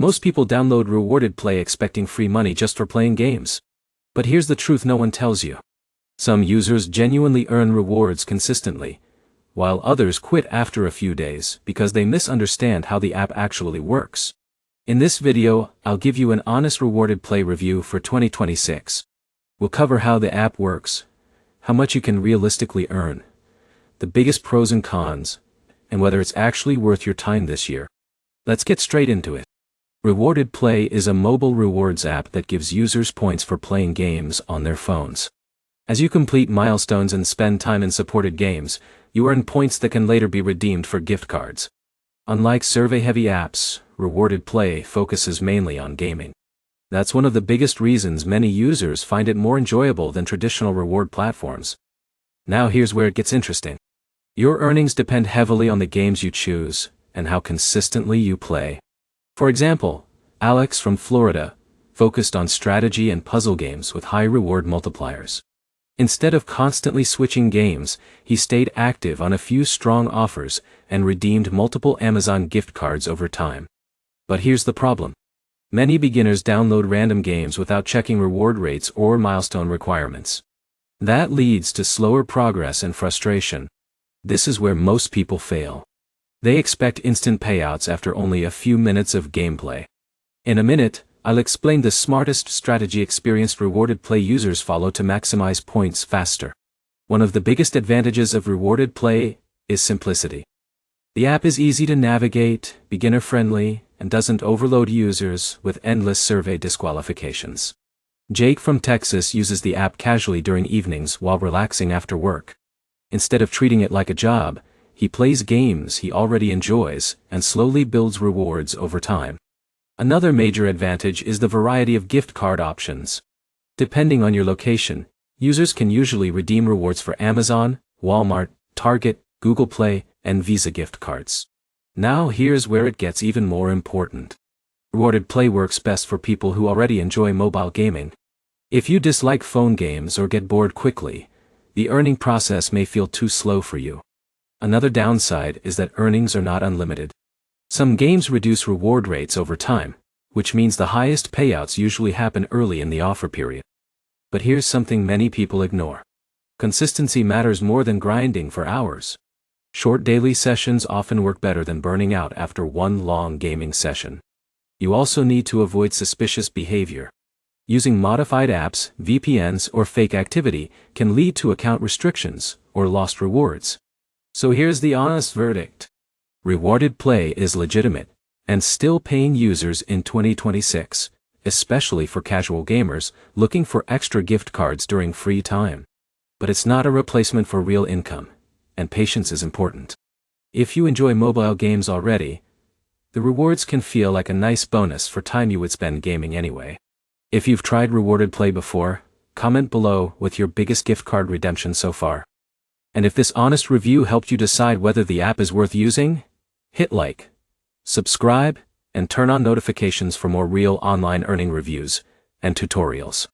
Most people download Rewarded Play expecting free money just for playing games. But here's the truth no one tells you. Some users genuinely earn rewards consistently, while others quit after a few days because they misunderstand how the app actually works. In this video, I'll give you an honest Rewarded Play review for 2026. We'll cover how the app works, how much you can realistically earn, the biggest pros and cons, and whether it's actually worth your time this year. Let's get straight into it. Rewarded Play is a mobile rewards app that gives users points for playing games on their phones. As you complete milestones and spend time in supported games, you earn points that can later be redeemed for gift cards. Unlike survey-heavy apps, Rewarded Play focuses mainly on gaming. That's one of the biggest reasons many users find it more enjoyable than traditional reward platforms. Now here's where it gets interesting. Your earnings depend heavily on the games you choose and how consistently you play. For example, Alex from Florida focused on strategy and puzzle games with high reward multipliers. Instead of constantly switching games, he stayed active on a few strong offers and redeemed multiple Amazon gift cards over time. But here's the problem. Many beginners download random games without checking reward rates or milestone requirements. That leads to slower progress and frustration. This is where most people fail. They expect instant payouts after only a few minutes of gameplay. In a minute, I'll explain the smartest strategy experienced Rewarded Play users follow to maximize points faster. One of the biggest advantages of Rewarded Play is simplicity. The app is easy to navigate, beginner-friendly, and doesn't overload users with endless survey disqualifications. Jake from Texas uses the app casually during evenings while relaxing after work. Instead of treating it like a job, he plays games he already enjoys and slowly builds rewards over time. Another major advantage is the variety of gift card options. Depending on your location, users can usually redeem rewards for Amazon, Walmart, Target, Google Play, and Visa gift cards. Now here's where it gets even more important. Rewarded Play works best for people who already enjoy mobile gaming. If you dislike phone games or get bored quickly, the earning process may feel too slow for you. Another downside is that earnings are not unlimited. Some games reduce reward rates over time, which means the highest payouts usually happen early in the offer period. But here's something many people ignore. Consistency matters more than grinding for hours. Short daily sessions often work better than burning out after one long gaming session. You also need to avoid suspicious behavior. Using modified apps, VPNs, or fake activity can lead to account restrictions or lost rewards. So here's the honest verdict. Rewarded Play is legitimate and still paying users in 2026, especially for casual gamers looking for extra gift cards during free time. But it's not a replacement for real income, and patience is important. If you enjoy mobile games already, the rewards can feel like a nice bonus for time you would spend gaming anyway. If you've tried Rewarded Play before, comment below with your biggest gift card redemption so far. And if this honest review helped you decide whether the app is worth using, hit like, subscribe, and turn on notifications for more real online earning reviews and tutorials.